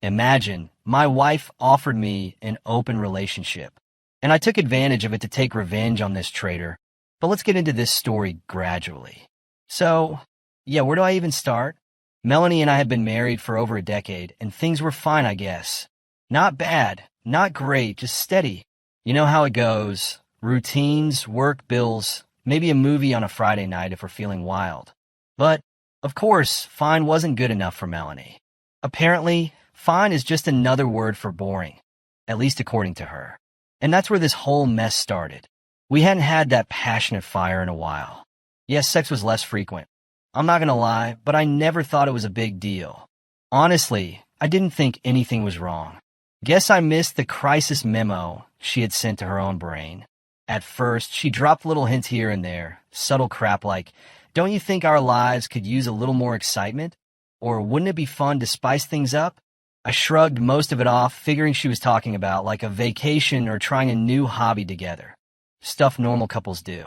Imagine, my wife offered me an open relationship, and I took advantage of it to take revenge on this traitor. But let's get into this story gradually. So, yeah, where do I even start? Melanie and I had been married for over a decade, and things were fine, I guess. Not bad, not great, just steady. You know how it goes. Routines, work, bills, maybe a movie on a Friday night if we're feeling wild. But, of course, fine wasn't good enough for Melanie. Apparently, fine is just another word for boring, at least according to her. And that's where this whole mess started. We hadn't had that passionate fire in a while. Yes, sex was less frequent. I'm not gonna lie, but I never thought it was a big deal. Honestly, I didn't think anything was wrong. Guess I missed the crisis memo she had sent to her own brain. At first, she dropped little hints here and there, subtle crap like, don't you think our lives could use a little more excitement? Or wouldn't it be fun to spice things up? I shrugged most of it off, figuring she was talking about like a vacation or trying a new hobby together. Stuff normal couples do.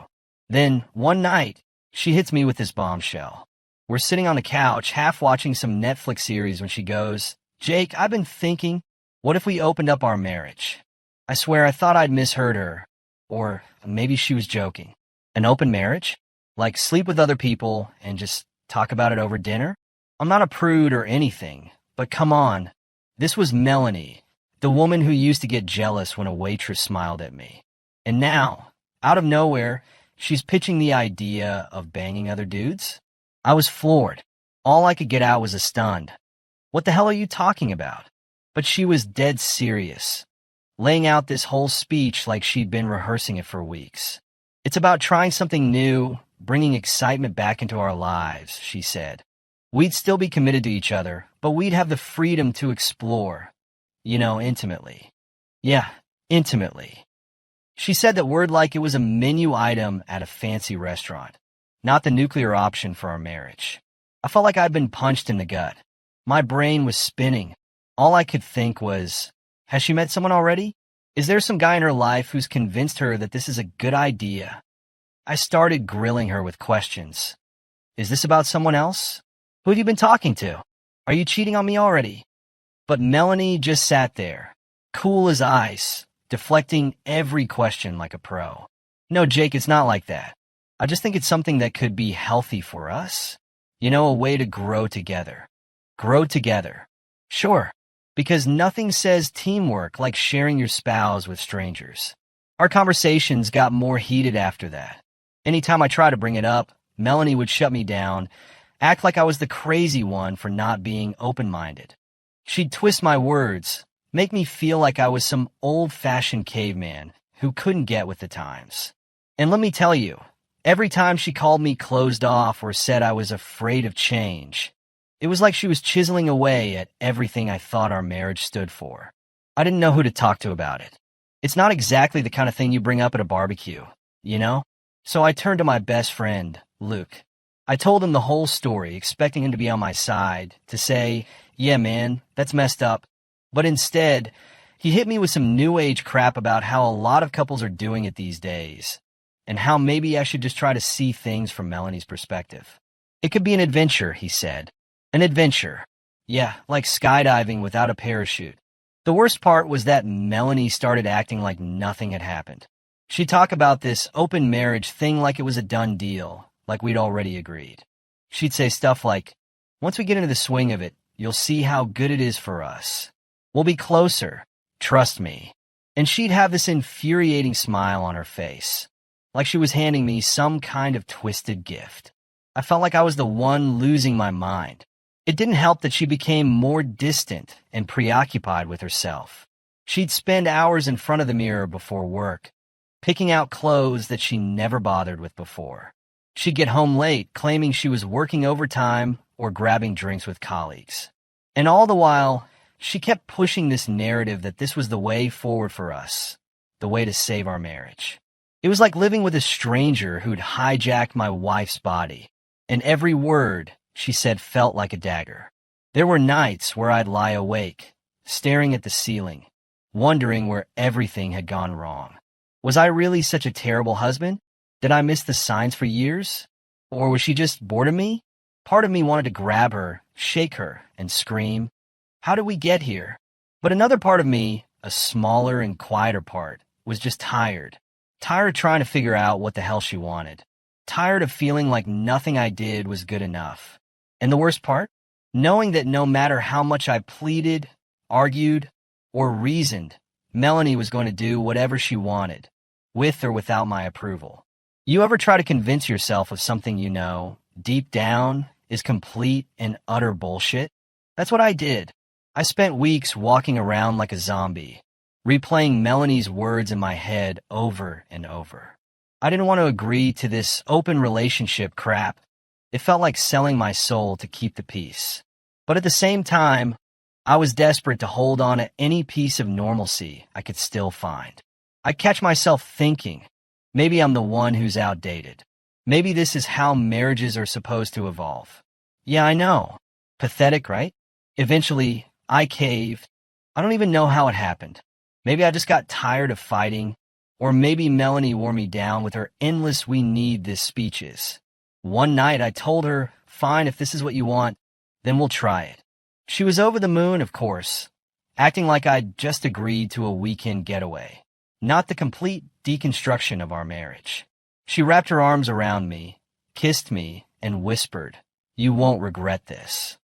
Then, one night, she hits me with this bombshell. We're sitting on the couch, half watching some Netflix series when she goes, Jake, I've been thinking, what if we opened up our marriage? I swear I thought I'd misheard her. Or maybe she was joking. An open marriage? Like sleep with other people and just talk about it over dinner? I'm not a prude or anything, but come on. This was Melanie, the woman who used to get jealous when a waitress smiled at me. And now, out of nowhere, she's pitching the idea of banging other dudes? I was floored. All I could get out was a stunned. What the hell are you talking about? But she was dead serious, laying out this whole speech like she'd been rehearsing it for weeks. It's about trying something new, bringing excitement back into our lives, she said. We'd still be committed to each other, but we'd have the freedom to explore, intimately. Yeah, intimately. She said that word like it was a menu item at a fancy restaurant, not the nuclear option for our marriage. I felt like I'd been punched in the gut. My brain was spinning. All I could think was, has she met someone already? Is there some guy in her life who's convinced her that this is a good idea? I started grilling her with questions. Is this about someone else? Who have you been talking to? Are you cheating on me already? But Melanie just sat there, cool as ice, deflecting every question like a pro. No, Jake, it's not like that. I just think it's something that could be healthy for us. A way to grow together. Grow together. Sure, because nothing says teamwork like sharing your spouse with strangers. Our conversations got more heated after that. Anytime I tried to bring it up, Melanie would shut me down, act like I was the crazy one for not being open-minded. She'd twist my words, make me feel like I was some old-fashioned caveman who couldn't get with the times. And let me tell you, every time she called me closed off or said I was afraid of change, it was like she was chiseling away at everything I thought our marriage stood for. I didn't know who to talk to about it. It's not exactly the kind of thing you bring up at a barbecue, you know? So I turned to my best friend, Luke. I told him the whole story, expecting him to be on my side, to say, yeah, man, that's messed up. But instead, he hit me with some new age crap about how a lot of couples are doing it these days, and how maybe I should just try to see things from Melanie's perspective. It could be an adventure, he said. An adventure. Yeah, like skydiving without a parachute. The worst part was that Melanie started acting like nothing had happened. She'd talk about this open marriage thing like it was a done deal, like we'd already agreed. She'd say stuff like, once we get into the swing of it, you'll see how good it is for us. We'll be closer. Trust me. And she'd have this infuriating smile on her face, like she was handing me some kind of twisted gift. I felt like I was the one losing my mind. It didn't help that she became more distant and preoccupied with herself. She'd spend hours in front of the mirror before work, picking out clothes that she never bothered with before. She'd get home late, claiming she was working overtime or grabbing drinks with colleagues. And all the while, she kept pushing this narrative that this was the way forward for us, the way to save our marriage. It was like living with a stranger who'd hijacked my wife's body, and every word she said felt like a dagger. There were nights where I'd lie awake, staring at the ceiling, wondering where everything had gone wrong. Was I really such a terrible husband? Did I miss the signs for years? Or was she just bored of me? Part of me wanted to grab her, shake her, and scream, How did we get here? But another part of me, a smaller and quieter part, was just tired. Tired trying to figure out what the hell she wanted. Tired of feeling like nothing I did was good enough. And the worst part? Knowing that no matter how much I pleaded, argued, or reasoned, Melanie was going to do whatever she wanted, with or without my approval. You ever try to convince yourself of something you know, deep down, is complete and utter bullshit? That's what I did. I spent weeks walking around like a zombie, replaying Melanie's words in my head over and over. I didn't want to agree to this open relationship crap. It felt like selling my soul to keep the peace. But at the same time, I was desperate to hold on to any piece of normalcy I could still find. I catch myself thinking, maybe I'm the one who's outdated. Maybe this is how marriages are supposed to evolve. Yeah, I know. Pathetic, right? Eventually, I caved. I don't even know how it happened. Maybe I just got tired of fighting, or maybe Melanie wore me down with her endless "we need this" speeches. One night I told her, fine, if this is what you want, then we'll try it. She was over the moon, of course, acting like I'd just agreed to a weekend getaway, not the complete deconstruction of our marriage. She wrapped her arms around me, kissed me, and whispered, "You won't regret this."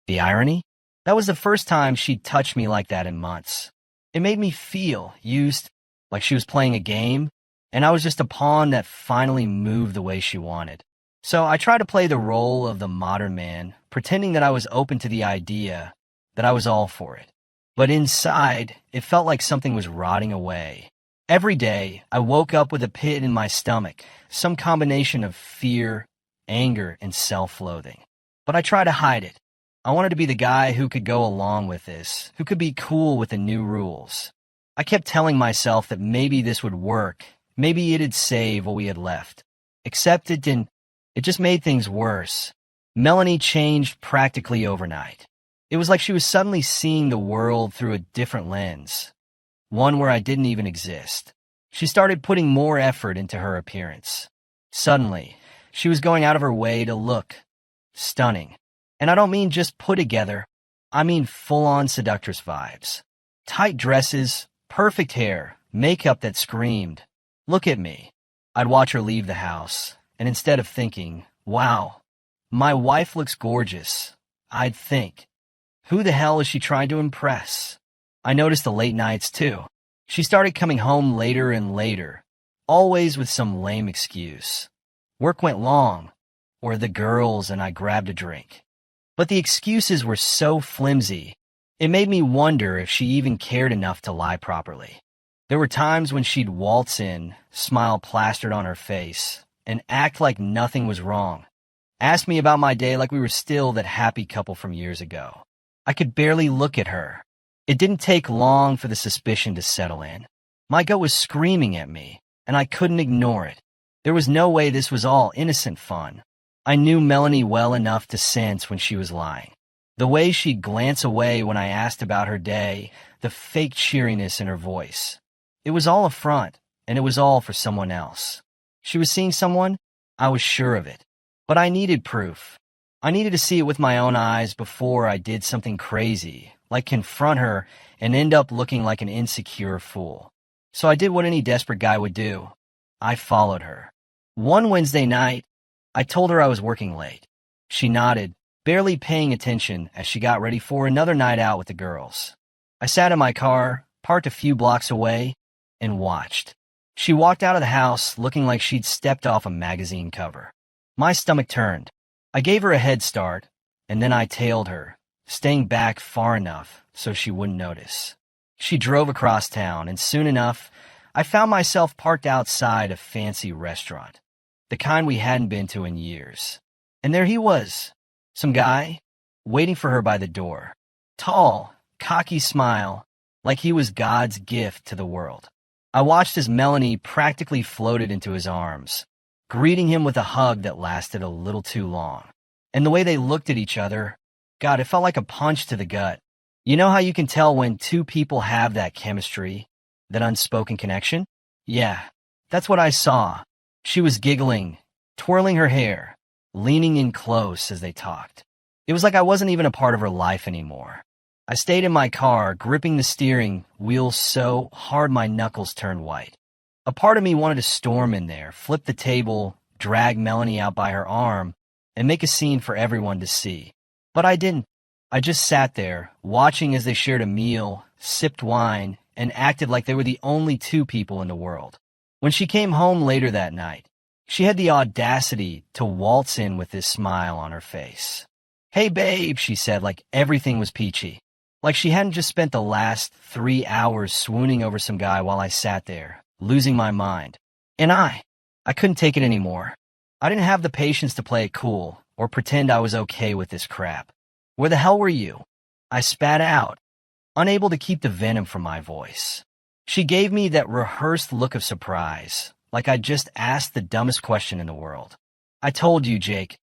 The irony? That was the first time she'd touched me like that in months. It made me feel used, like she was playing a game, and I was just a pawn that finally moved the way she wanted. So I tried to play the role of the modern man, pretending that I was open to the idea, that I was all for it. But inside, it felt like something was rotting away. Every day, I woke up with a pit in my stomach, some combination of fear, anger, and self-loathing. But I tried to hide it. I wanted to be the guy who could go along with this, who could be cool with the new rules. I kept telling myself that maybe this would work, maybe it'd save what we had left. Except it didn't. It just made things worse. Melanie changed practically overnight. It was like she was suddenly seeing the world through a different lens, one where I didn't even exist. She started putting more effort into her appearance. Suddenly, she was going out of her way to look stunning. And I don't mean just put together, I mean full-on seductress vibes. Tight dresses, perfect hair, makeup that screamed, "Look at me." I'd watch her leave the house, and instead of thinking, "Wow, my wife looks gorgeous," I'd think, "Who the hell is she trying to impress?" I noticed the late nights, too. She started coming home later and later, always with some lame excuse. Work went long, or the girls and I grabbed a drink. But the excuses were so flimsy, it made me wonder if she even cared enough to lie properly. There were times when she'd waltz in, smile plastered on her face, and act like nothing was wrong. Ask me about my day like we were still that happy couple from years ago. I could barely look at her. It didn't take long for the suspicion to settle in. My gut was screaming at me, and I couldn't ignore it. There was no way this was all innocent fun. I knew Melanie well enough to sense when she was lying. The way she'd glance away when I asked about her day, the fake cheeriness in her voice. It was all a front, and it was all for someone else. She was seeing someone? I was sure of it. But I needed proof. I needed to see it with my own eyes before I did something crazy, like confront her and end up looking like an insecure fool. So I did what any desperate guy would do. I followed her. One Wednesday night, I told her I was working late. She nodded, barely paying attention as she got ready for another night out with the girls. I sat in my car, parked a few blocks away, and watched. She walked out of the house looking like she'd stepped off a magazine cover. My stomach turned. I gave her a head start, and then I tailed her, staying back far enough so she wouldn't notice. She drove across town, and soon enough, I found myself parked outside a fancy restaurant, the kind we hadn't been to in years. And there he was, some guy, waiting for her by the door. Tall, cocky smile, like he was God's gift to the world. I watched as Melanie practically floated into his arms, greeting him with a hug that lasted a little too long. And the way they looked at each other, God, it felt like a punch to the gut. You know how you can tell when two people have that chemistry, that unspoken connection? Yeah, that's what I saw. She was giggling, twirling her hair, leaning in close as they talked. It was like I wasn't even a part of her life anymore. I stayed in my car, gripping the steering wheel so hard my knuckles turned white. A part of me wanted to storm in there, flip the table, drag Melanie out by her arm, and make a scene for everyone to see. But I didn't. I just sat there, watching as they shared a meal, sipped wine, and acted like they were the only two people in the world. When she came home later that night, she had the audacity to waltz in with this smile on her face. "Hey babe," she said, like everything was peachy. Like she hadn't just spent the last 3 hours swooning over some guy while I sat there, losing my mind. And I couldn't take it anymore. I didn't have the patience to play it cool or pretend I was okay with this crap. "Where the hell were you?" I spat out, unable to keep the venom from my voice. She gave me that rehearsed look of surprise, like I'd just asked the dumbest question in the world. "I told you, Jake.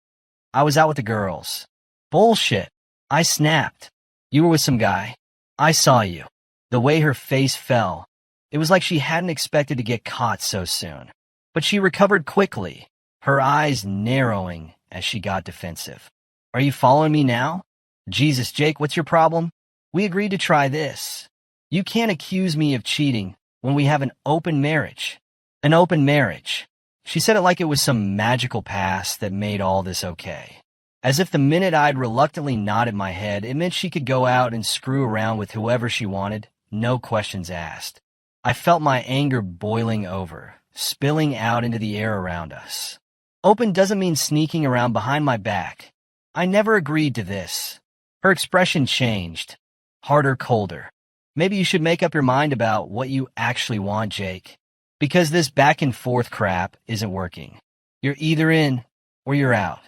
I was out with the girls." "Bullshit." I snapped. "You were with some guy. I saw you." The way her face fell, it was like she hadn't expected to get caught so soon. But she recovered quickly, her eyes narrowing as she got defensive. "Are you following me now?" "Jesus, Jake, what's your problem? We agreed to try this. You can't accuse me of cheating when we have an open marriage." An open marriage. She said it like it was some magical past that made all this okay. As if the minute I'd reluctantly nodded my head, it meant she could go out and screw around with whoever she wanted, no questions asked. I felt my anger boiling over, spilling out into the air around us. Open doesn't mean sneaking around behind my back. I never agreed to this. Her expression changed. Harder, colder. "Maybe you should make up your mind about what you actually want, Jake. Because this back and forth crap isn't working. You're either in or you're out."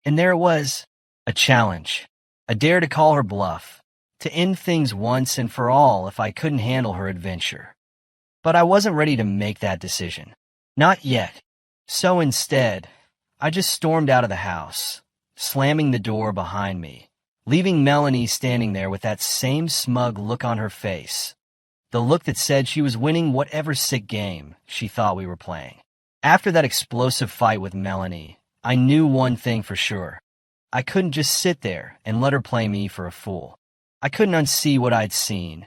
And there it was. A challenge. A dare to call her bluff. To end things once and for all if I couldn't handle her adventure. But I wasn't ready to make that decision. Not yet. So instead, I just stormed out of the house, slamming the door behind me, leaving Melanie standing there with that same smug look on her face. The look that said she was winning whatever sick game she thought we were playing. After that explosive fight with Melanie, I knew one thing for sure. I couldn't just sit there and let her play me for a fool. I couldn't unsee what I'd seen.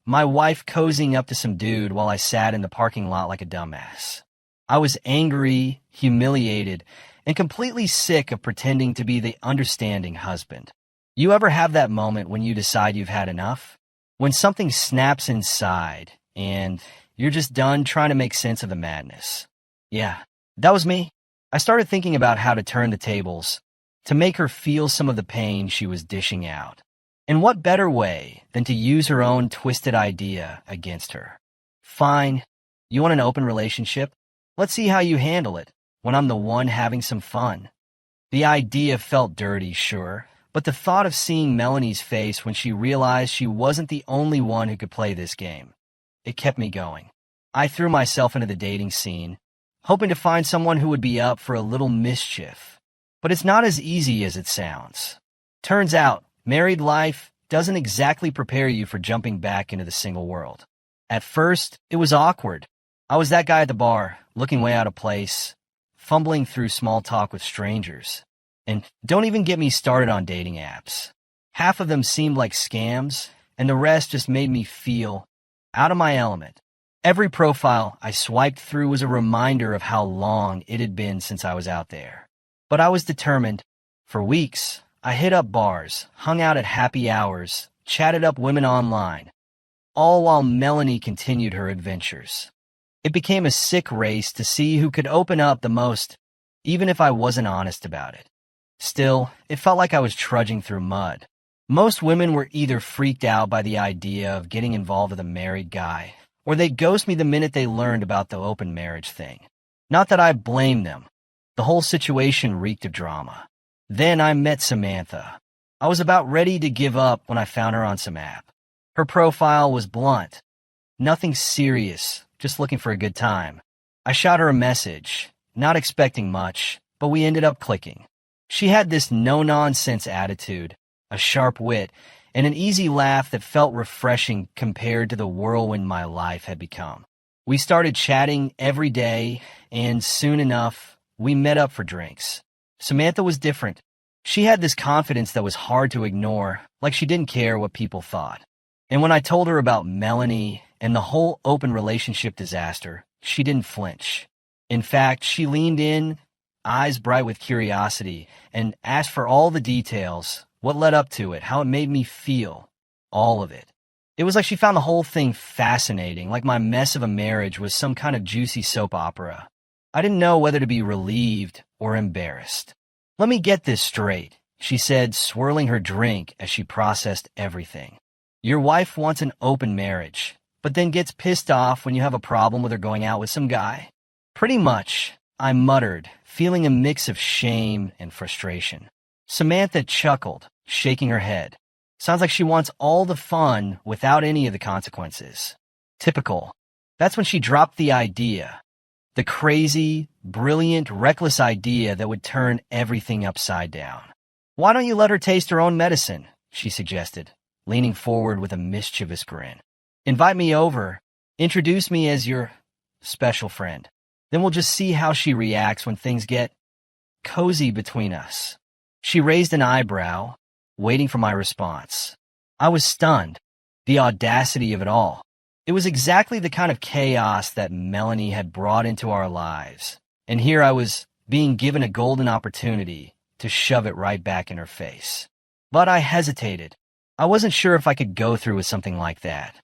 My wife cozying up to some dude while I sat in the parking lot like a dumbass. I was angry, humiliated, and completely sick of pretending to be the understanding husband. You ever have that moment when you decide you've had enough? When something snaps inside, and you're just done trying to make sense of the madness. Yeah, that was me. I started thinking about how to turn the tables, to make her feel some of the pain she was dishing out. And what better way than to use her own twisted idea against her? "Fine, you want an open relationship? Let's see how you handle it when I'm the one having some fun." The idea felt dirty, sure. But the thought of seeing Melanie's face when she realized she wasn't the only one who could play this game, it kept me going. I threw myself into the dating scene, hoping to find someone who would be up for a little mischief. But it's not as easy as it sounds. Turns out, married life doesn't exactly prepare you for jumping back into the single world. At first, it was awkward. I was that guy at the bar, looking way out of place, fumbling through small talk with strangers. And don't even get me started on dating apps. Half of them seemed like scams, and the rest just made me feel out of my element. Every profile I swiped through was a reminder of how long it had been since I was out there. But I was determined. For weeks, I hit up bars, hung out at happy hours, chatted up women online, all while Melanie continued her adventures. It became a sick race to see who could open up the most, even if I wasn't honest about it. Still, it felt like I was trudging through mud. Most women were either freaked out by the idea of getting involved with a married guy, or they'd ghost me the minute they learned about the open marriage thing. Not that I blamed them. The whole situation reeked of drama. Then I met Samantha. I was about ready to give up when I found her on some app. Her profile was blunt. Nothing serious, just looking for a good time. I shot her a message, not expecting much, but we ended up clicking. She had this no-nonsense attitude, a sharp wit, and an easy laugh that felt refreshing compared to the whirlwind my life had become. We started chatting every day, and soon enough, we met up for drinks. Samantha was different. She had this confidence that was hard to ignore, like she didn't care what people thought. And when I told her about Melanie and the whole open relationship disaster, she didn't flinch. In fact, she leaned in, eyes bright with curiosity, and asked for all the details, what led up to it, how it made me feel, all of it. It was like she found the whole thing fascinating, like my mess of a marriage was some kind of juicy soap opera. I didn't know whether to be relieved or embarrassed. Let me get this straight, she said, swirling her drink as she processed everything. Your wife wants an open marriage, but then gets pissed off when you have a problem with her going out with some guy? Pretty much, I muttered, feeling a mix of shame and frustration. Samantha chuckled, shaking her head. Sounds like she wants all the fun without any of the consequences. Typical. That's when she dropped the idea. The crazy, brilliant, reckless idea that would turn everything upside down. Why don't you let her taste her own medicine? She suggested, leaning forward with a mischievous grin. Invite me over. Introduce me as your special friend. Then we'll just see how she reacts when things get cozy between us. She raised an eyebrow, waiting for my response. I was stunned. The audacity of it all. It was exactly the kind of chaos that Melanie had brought into our lives. And here I was being given a golden opportunity to shove it right back in her face. But I hesitated. I wasn't sure if I could go through with something like that.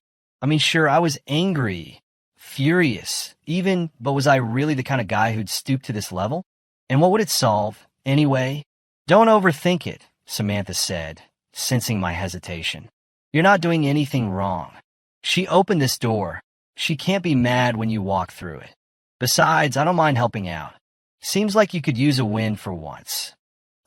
I mean, sure, I was angry, furious, even, but was I really the kind of guy who'd stoop to this level? And what would it solve, anyway? Don't overthink it, Samantha said, sensing my hesitation. You're not doing anything wrong. She opened this door. She can't be mad when you walk through it. Besides, I don't mind helping out. Seems like you could use a win for once.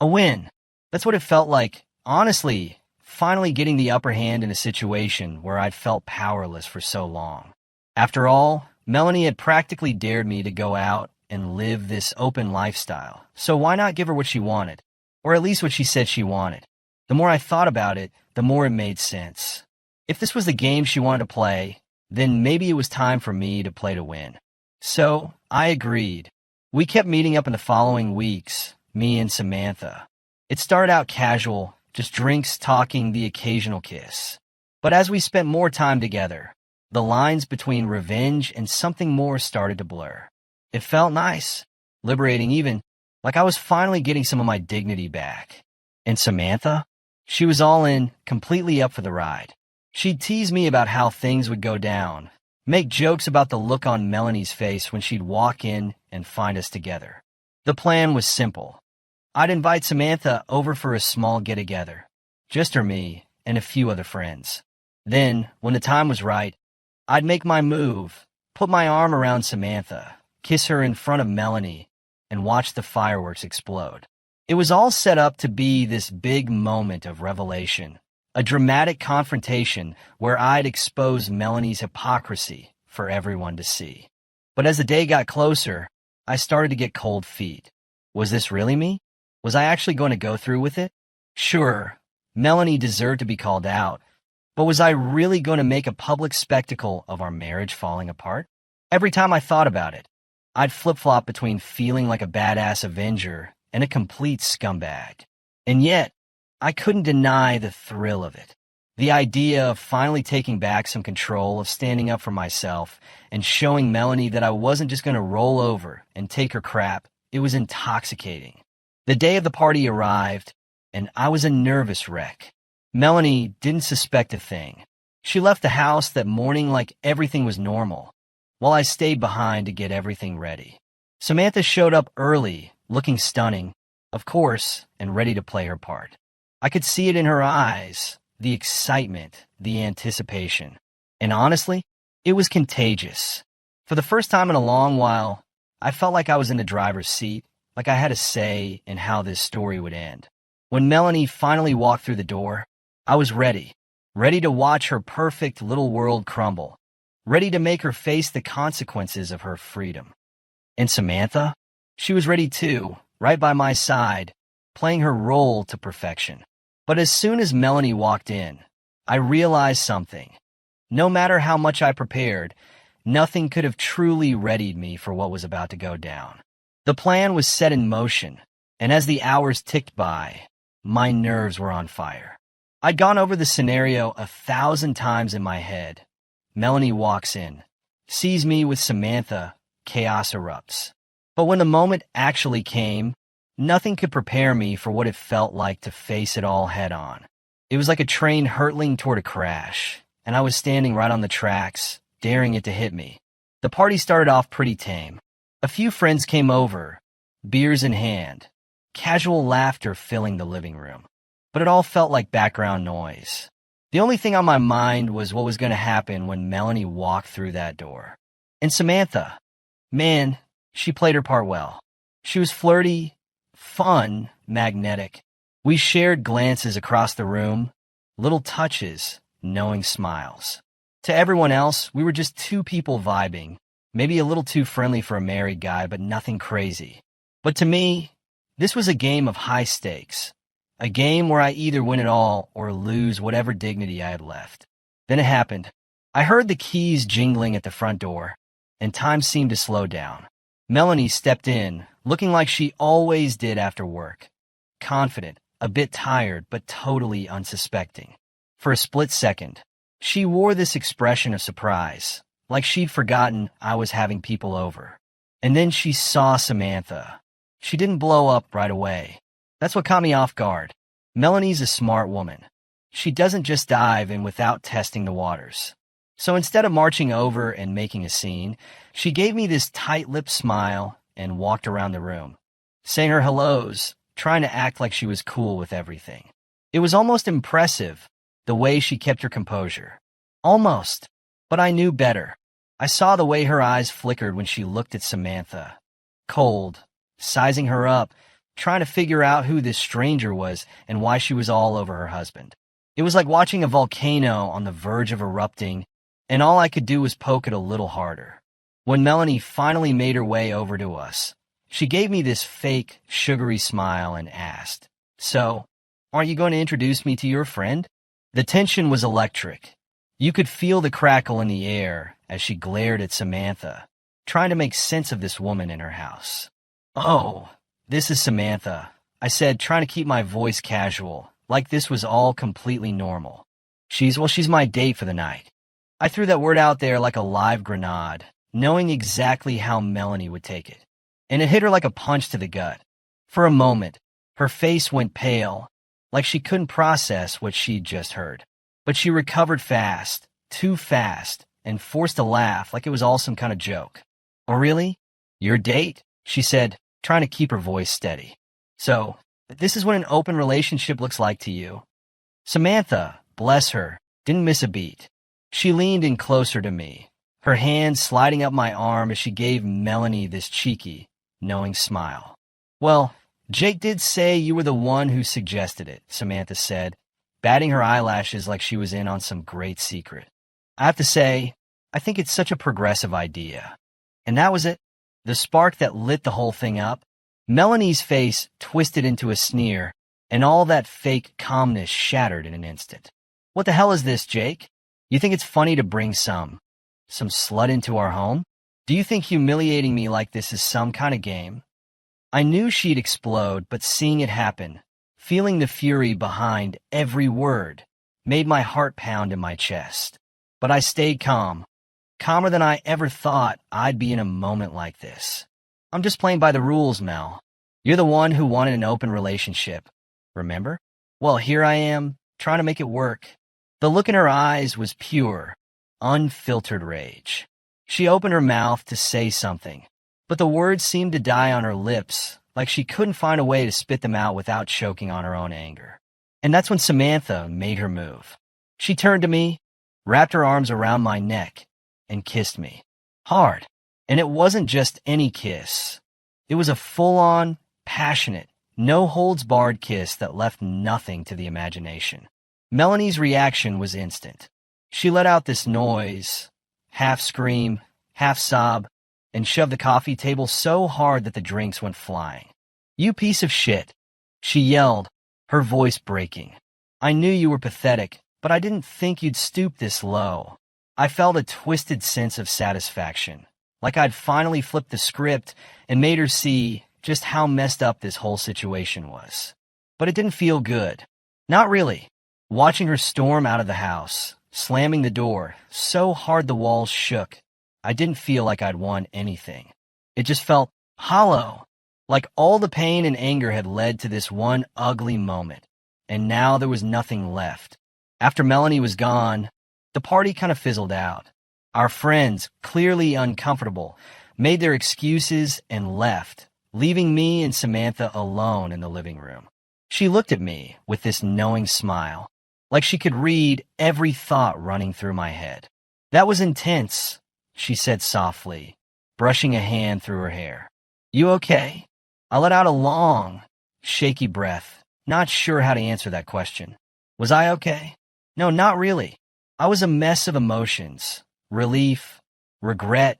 A win. That's what it felt like. Honestly, finally getting the upper hand in a situation where I'd felt powerless for so long. After all, Melanie had practically dared me to go out and live this open lifestyle. So why not give her what she wanted? Or at least what she said she wanted. The more I thought about it, the more it made sense. If this was the game she wanted to play, then maybe it was time for me to play to win. So I agreed. We kept meeting up in the following weeks, me and Samantha. It started out casual, just drinks, talking, the occasional kiss. But as we spent more time together, the lines between revenge and something more started to blur. It felt nice, liberating even, like I was finally getting some of my dignity back. And Samantha? She was all in, completely up for the ride. She'd tease me about how things would go down, make jokes about the look on Melanie's face when she'd walk in and find us together. The plan was simple. I'd invite Samantha over for a small get-together, just her, me, and a few other friends. Then, when the time was right, I'd make my move, put my arm around Samantha, kiss her in front of Melanie, and watch the fireworks explode. It was all set up to be this big moment of revelation, a dramatic confrontation where I'd expose Melanie's hypocrisy for everyone to see. But as the day got closer, I started to get cold feet. Was this really me? Was I actually going to go through with it? Sure, Melanie deserved to be called out, but was I really going to make a public spectacle of our marriage falling apart? Every time I thought about it, I'd flip-flop between feeling like a badass Avenger and a complete scumbag. And yet, I couldn't deny the thrill of it. The idea of finally taking back some control, of standing up for myself, and showing Melanie that I wasn't just going to roll over and take her crap, it was intoxicating. The day of the party arrived, and I was a nervous wreck. Melanie didn't suspect a thing. She left the house that morning like everything was normal, while I stayed behind to get everything ready. Samantha showed up early, looking stunning, of course, and ready to play her part. I could see it in her eyes, the excitement, the anticipation. And honestly, it was contagious. For the first time in a long while, I felt like I was in the driver's seat, like I had a say in how this story would end. When Melanie finally walked through the door, I was ready to watch her perfect little world crumble, ready to make her face the consequences of her freedom. And Samantha? She was ready too, right by my side, playing her role to perfection. But as soon as Melanie walked in, I realized something. No matter how much I prepared, nothing could have truly readied me for what was about to go down. The plan was set in motion, and as the hours ticked by, My nerves were on fire. I'd gone over the scenario 1,000 times in my head. Melanie walks in, sees me with Samantha, chaos erupts. But when the moment actually came, nothing could prepare me for what it felt like to face it all head on. It was like a train hurtling toward a crash, and I was standing right on the tracks, daring it to hit me. The party started off pretty tame. A few friends came over, beers in hand, casual laughter filling the living room. But it all felt like background noise. The only thing on my mind was what was going to happen when Melanie walked through that door. And Samantha, man, she played her part well. She was flirty, fun, magnetic. We shared glances across the room, little touches, knowing smiles. To everyone else, we were just two people vibing, maybe a little too friendly for a married guy, but nothing crazy. But to me, this was a game of high stakes, a game where I either win it all or lose whatever dignity I had left. Then it happened. I heard the keys jingling at the front door, and time seemed to slow down. Melanie stepped in, looking like she always did after work. Confident, a bit tired, but totally unsuspecting. For a split second, she wore this expression of surprise, like she'd forgotten I was having people over. And then she saw Samantha. She didn't blow up right away. That's what caught me off guard. Melanie's a smart woman. She doesn't just dive in without testing the waters. So instead of marching over and making a scene, she gave me this tight-lipped smile and walked around the room, saying her hellos, trying to act like she was cool with everything. It was almost impressive, the way she kept her composure. Almost. But I knew better. I saw the way her eyes flickered when she looked at Samantha. Cold, sizing her up, trying to figure out who this stranger was and why she was all over her husband. It was like watching a volcano on the verge of erupting, and all I could do was poke it a little harder. When Melanie finally made her way over to us, she gave me this fake, sugary smile and asked, "So, aren't you going to introduce me to your friend?" The tension was electric. You could feel the crackle in the air as she glared at Samantha, trying to make sense of this woman in her house. "Oh, this is Samantha," I said, trying to keep my voice casual, like this was all completely normal. She's my date for the night." I threw that word out there like a live grenade, knowing exactly how Melanie would take it. And it hit her like a punch to the gut. For a moment, her face went pale, like she couldn't process what she'd just heard. But she recovered fast, too fast, and forced a laugh like it was all some kind of joke. "Oh, really? Your date?" she said, trying to keep her voice steady. "So, this is what an open relationship looks like to you." Samantha, bless her, didn't miss a beat. She leaned in closer to me, her hand sliding up my arm as she gave Melanie this cheeky, knowing smile. "Well, Jake did say you were the one who suggested it," Samantha said, batting her eyelashes like she was in on some great secret. "I have to say, I think it's such a progressive idea." And that was it. The spark that lit the whole thing up. Melanie's face twisted into a sneer, and all that fake calmness shattered in an instant. "What the hell is this, Jake? You think it's funny to bring some slut into our home? Do you think humiliating me like this is some kind of game?" I knew she'd explode, but seeing it happen, feeling the fury behind every word, made my heart pound in my chest. But I stayed calm, calmer than I ever thought I'd be in a moment like this. "I'm just playing by the rules, Mel. You're the one who wanted an open relationship, remember? Well, here I am, trying to make it work." The look in her eyes was pure, unfiltered rage. She opened her mouth to say something, but the words seemed to die on her lips, like she couldn't find a way to spit them out without choking on her own anger. And that's when Samantha made her move. She turned to me, wrapped her arms around my neck, and kissed me. Hard. And it wasn't just any kiss. It was a full-on, passionate, no-holds-barred kiss that left nothing to the imagination. Melanie's reaction was instant. She let out this noise, half scream, half sob, and shoved the coffee table so hard that the drinks went flying. "You piece of shit," she yelled, her voice breaking. "I knew you were pathetic, but I didn't think you'd stoop this low." I felt a twisted sense of satisfaction, like I'd finally flipped the script and made her see just how messed up this whole situation was. but it didn't feel good. Not really. Watching her storm out of the house, slamming the door so hard the walls shook, I didn't feel like I'd won anything. It just felt hollow, like all the pain and anger had led to this one ugly moment, and now there was nothing left. After Melanie was gone, the party kind of fizzled out. Our friends, clearly uncomfortable, made their excuses and left, leaving me and Samantha alone in the living room. She looked at me with this knowing smile, like she could read every thought running through my head. "That was intense," she said softly, brushing a hand through her hair. "You okay?" I let out a long, shaky breath, not sure how to answer that question. Was I okay? No, not really. I was a mess of emotions: relief, regret,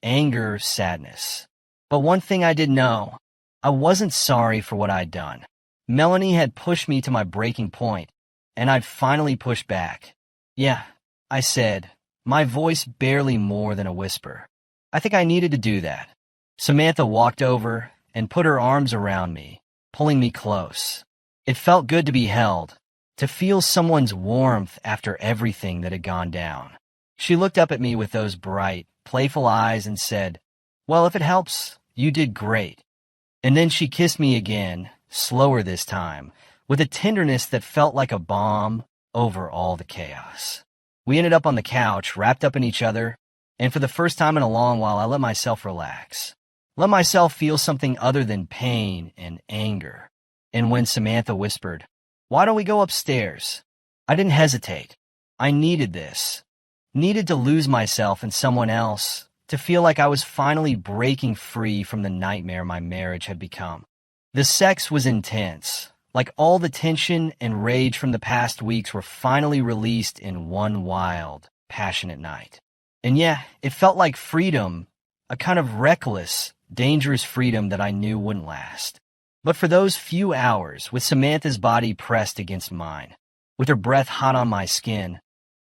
anger, sadness. But one thing I did know, I wasn't sorry for what I'd done. Melanie had pushed me to my breaking point, and I'd finally pushed back. "Yeah," I said, my voice barely more than a whisper. "I think I needed to do that." Samantha walked over and put her arms around me, pulling me close. It felt good to be held, to feel someone's warmth after everything that had gone down. She looked up at me with those bright, playful eyes and said, "Well, if it helps, you did great." And then she kissed me again, slower this time, with a tenderness that felt like a balm over all the chaos. We ended up on the couch, wrapped up in each other, and for the first time in a long while, I let myself relax. Let myself feel something other than pain and anger. And when Samantha whispered, "Why don't we go upstairs?" I didn't hesitate. I needed this. Needed to lose myself in someone else, to feel like I was finally breaking free from the nightmare my marriage had become. The sex was intense, like all the tension and rage from the past weeks were finally released in one wild, passionate night. And yeah, it felt like freedom, a kind of reckless, dangerous freedom that I knew wouldn't last. But for those few hours, with Samantha's body pressed against mine, with her breath hot on my skin,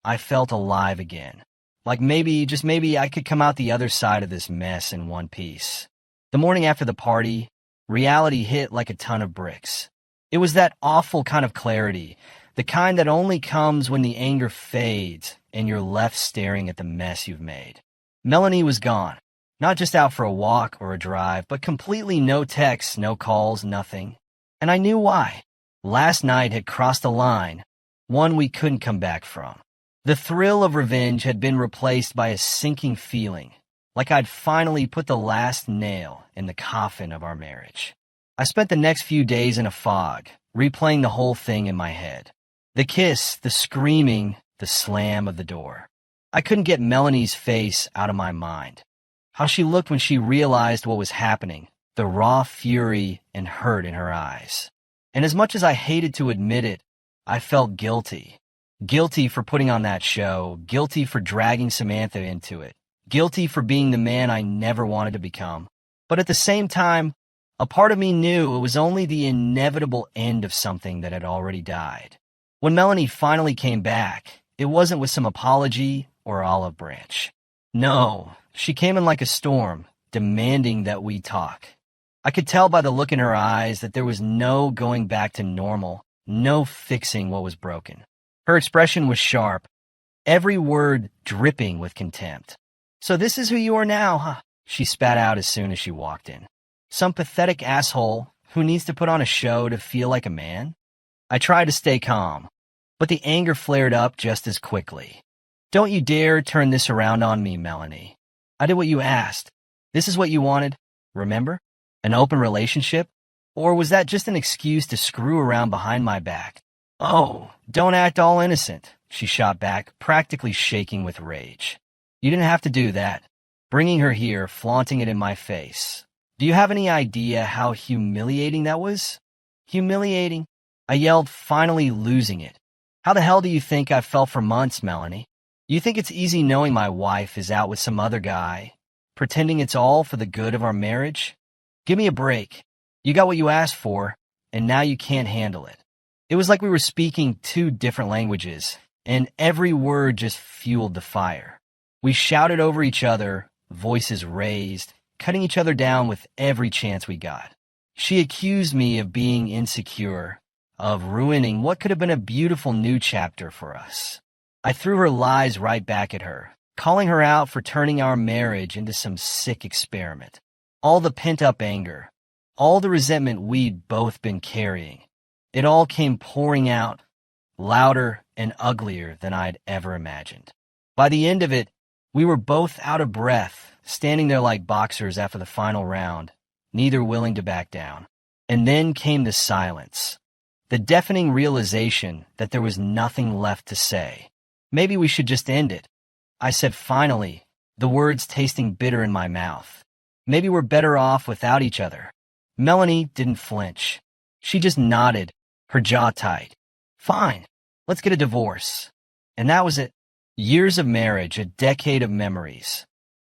I felt alive again. Like maybe, just maybe, I could come out the other side of this mess in one piece. The morning after the party, reality hit like a ton of bricks. It was that awful kind of clarity, the kind that only comes when the anger fades and you're left staring at the mess you've made. Melanie was gone. Not just out for a walk or a drive, but completely no texts, no calls, nothing. And I knew why. Last night had crossed a line, one we couldn't come back from. The thrill of revenge had been replaced by a sinking feeling, like I'd finally put the last nail in the coffin of our marriage. I spent the next few days in a fog, replaying the whole thing in my head. The kiss, the screaming, the slam of the door. I couldn't get Melanie's face out of my mind. How she looked when she realized what was happening, the raw fury and hurt in her eyes. And as much as I hated to admit it, I felt guilty. Guilty for putting on that show, guilty for dragging Samantha into it, guilty for being the man I never wanted to become. But at the same time, a part of me knew it was only the inevitable end of something that had already died. When Melanie finally came back, it wasn't with some apology or olive branch. No, she came in like a storm, demanding that we talk. I could tell by the look in her eyes that there was no going back to normal, no fixing what was broken. Her expression was sharp, every word dripping with contempt. "So this is who you are now, huh?" she spat out as soon as she walked in. "Some pathetic asshole who needs to put on a show to feel like a man?" I tried to stay calm, but the anger flared up just as quickly. "Don't you dare turn this around on me, Melanie. I did what you asked. This is what you wanted, remember? An open relationship? Or was that just an excuse to screw around behind my back?" "Oh, don't act all innocent," she shot back, practically shaking with rage. "You didn't have to do that. Bringing her here, flaunting it in my face. Do you have any idea how humiliating that was?" "Humiliating?" I yelled, finally losing it. "How the hell do you think I felt for months, Melanie? You think it's easy knowing my wife is out with some other guy, pretending it's all for the good of our marriage? Give me a break. You got what you asked for, and now you can't handle it." It was like we were speaking two different languages, and every word just fueled the fire. We shouted over each other, voices raised, cutting each other down with every chance we got. She accused me of being insecure, of ruining what could have been a beautiful new chapter for us. I threw her lies right back at her, calling her out for turning our marriage into some sick experiment. All the pent-up anger, all the resentment we'd both been carrying, it all came pouring out, louder and uglier than I'd ever imagined. By the end of it, we were both out of breath, standing there like boxers after the final round, neither willing to back down. And then came the silence, the deafening realization that there was nothing left to say. Maybe we should just end it, I said finally, the words tasting bitter in my mouth. Maybe we're better off without each other. Melanie didn't flinch. She just nodded, her jaw tight. Fine, let's get a divorce. And that was it. Years of marriage, a decade of memories,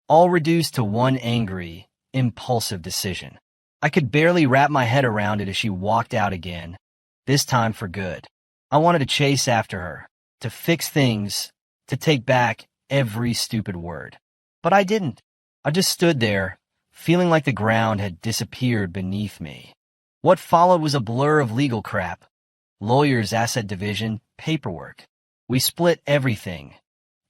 all reduced to one angry, impulsive decision. I could barely wrap my head around it as she walked out again, this time for good. I wanted to chase after her, to fix things, to take back every stupid word. But I didn't. I just stood there, feeling like the ground had disappeared beneath me. What followed was a blur of legal crap. Lawyers, asset division, paperwork. We split everything.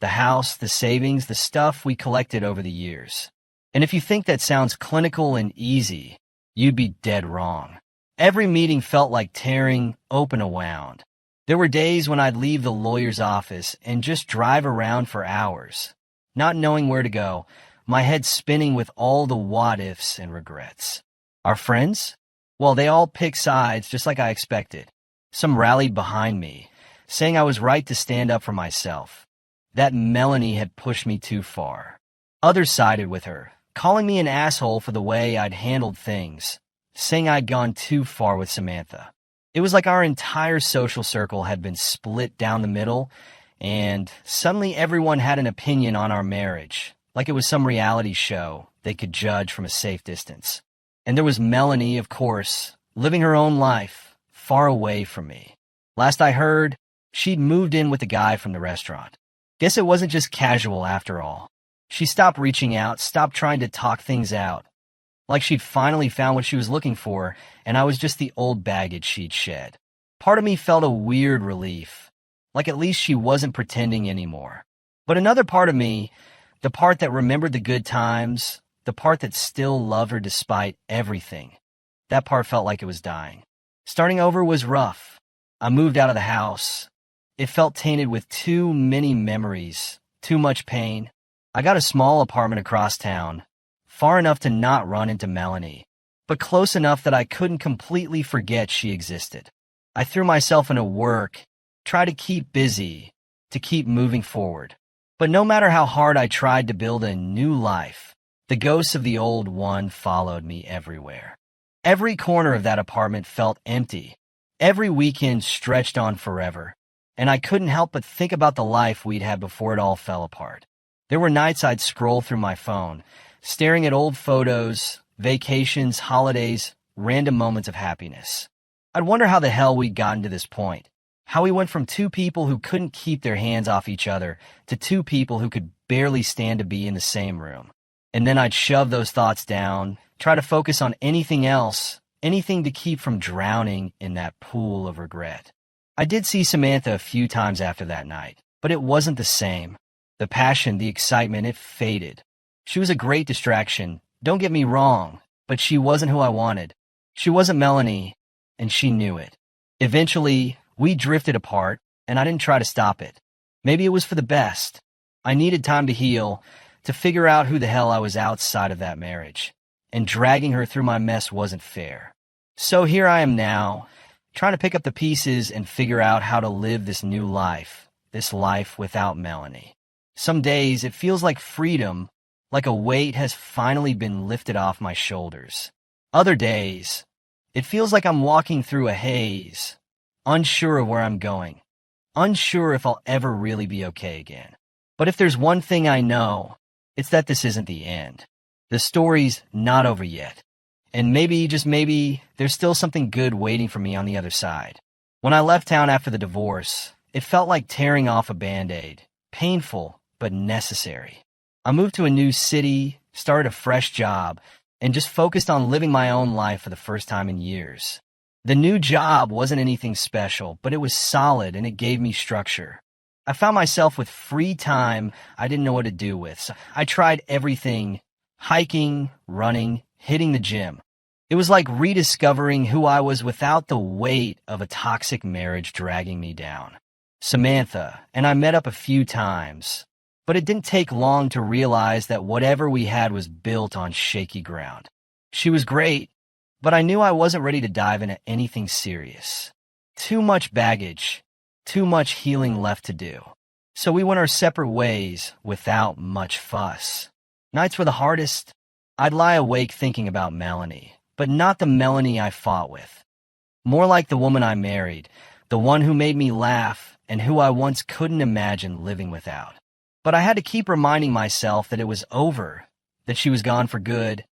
The house, the savings, the stuff we collected over the years. And if you think that sounds clinical and easy, you'd be dead wrong. Every meeting felt like tearing open a wound. There were days when I'd leave the lawyer's office and just drive around for hours, not knowing where to go, my head spinning with all the what-ifs and regrets. Our friends? Well, they all picked sides just like I expected. Some rallied behind me, saying I was right to stand up for myself, that Melanie had pushed me too far. Others sided with her, calling me an asshole for the way I'd handled things, saying I'd gone too far with Samantha. It was like our entire social circle had been split down the middle, and suddenly everyone had an opinion on our marriage, like it was some reality show they could judge from a safe distance. And there was Melanie, of course, living her own life, far away from me. Last I heard, she'd moved in with the guy from the restaurant. Guess it wasn't just casual after all. She stopped reaching out, stopped trying to talk things out. Like she'd finally found what she was looking for, and I was just the old baggage she'd shed. Part of me felt a weird relief, like at least she wasn't pretending anymore. But another part of me, the part that remembered the good times, the part that still loved her despite everything, that part felt like it was dying. Starting over was rough. I moved out of the house. It felt tainted with too many memories, too much pain. I got a small apartment across town, far enough to not run into Melanie, but close enough that I couldn't completely forget she existed. I threw myself into work, tried to keep busy, to keep moving forward. But no matter how hard I tried to build a new life, the ghosts of the old one followed me everywhere. Every corner of that apartment felt empty. Every weekend stretched on forever, and I couldn't help but think about the life we'd had before it all fell apart. There were nights I'd scroll through my phone, staring at old photos, vacations, holidays, random moments of happiness. I'd wonder how the hell we'd gotten to this point. How we went from two people who couldn't keep their hands off each other to two people who could barely stand to be in the same room. And then I'd shove those thoughts down, try to focus on anything else, anything to keep from drowning in that pool of regret. I did see Samantha a few times after that night, but it wasn't the same. The passion, the excitement, it faded. She was a great distraction, don't get me wrong, but she wasn't who I wanted. She wasn't Melanie, and she knew it. Eventually, we drifted apart, and I didn't try to stop it. Maybe it was for the best. I needed time to heal, to figure out who the hell I was outside of that marriage, and dragging her through my mess wasn't fair. So here I am now, trying to pick up the pieces and figure out how to live this new life, this life without Melanie. Some days it feels like freedom, like a weight has finally been lifted off my shoulders. Other days, it feels like I'm walking through a haze, unsure of where I'm going, unsure if I'll ever really be okay again. But if there's one thing I know, it's that this isn't the end. The story's not over yet. And maybe, just maybe, there's still something good waiting for me on the other side. When I left town after the divorce, it felt like tearing off a Band-Aid. Painful, but necessary. I moved to a new city, started a fresh job, and just focused on living my own life for the first time in years. The new job wasn't anything special, but it was solid and it gave me structure. I found myself with free time I didn't know what to do with. So I tried everything: hiking, running, hitting the gym. It was like rediscovering who I was without the weight of a toxic marriage dragging me down. Samantha and I met up a few times, but it didn't take long to realize that whatever we had was built on shaky ground. She was great, but I knew I wasn't ready to dive into anything serious. Too much baggage, too much healing left to do. So we went our separate ways without much fuss. Nights were the hardest. I'd lie awake thinking about Melanie, but not the Melanie I fought with. More like the woman I married, the one who made me laugh and who I once couldn't imagine living without. But I had to keep reminding myself that it was over, that she was gone for good,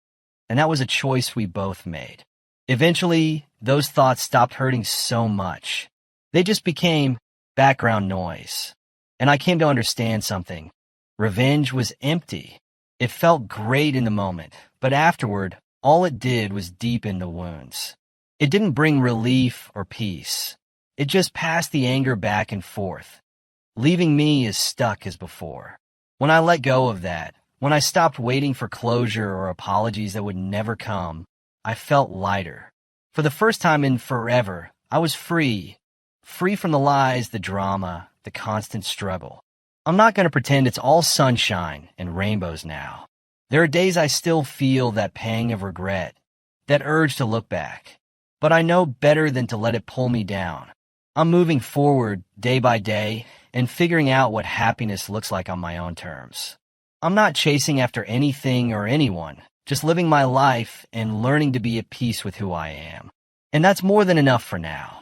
and that was a choice we both made. Eventually, those thoughts stopped hurting so much. They just became background noise. And I came to understand something. Revenge was empty. It felt great in the moment, but afterward, all it did was deepen the wounds. It didn't bring relief or peace. It just passed the anger back and forth, leaving me as stuck as before. When I let go of that, when I stopped waiting for closure or apologies that would never come, I felt lighter. For the first time in forever, I was free. Free from the lies, the drama, the constant struggle. I'm not going to pretend it's all sunshine and rainbows now. There are days I still feel that pang of regret, that urge to look back. But I know better than to let it pull me down. I'm moving forward day by day and figuring out what happiness looks like on my own terms. I'm not chasing after anything or anyone, just living my life and learning to be at peace with who I am. And that's more than enough for now.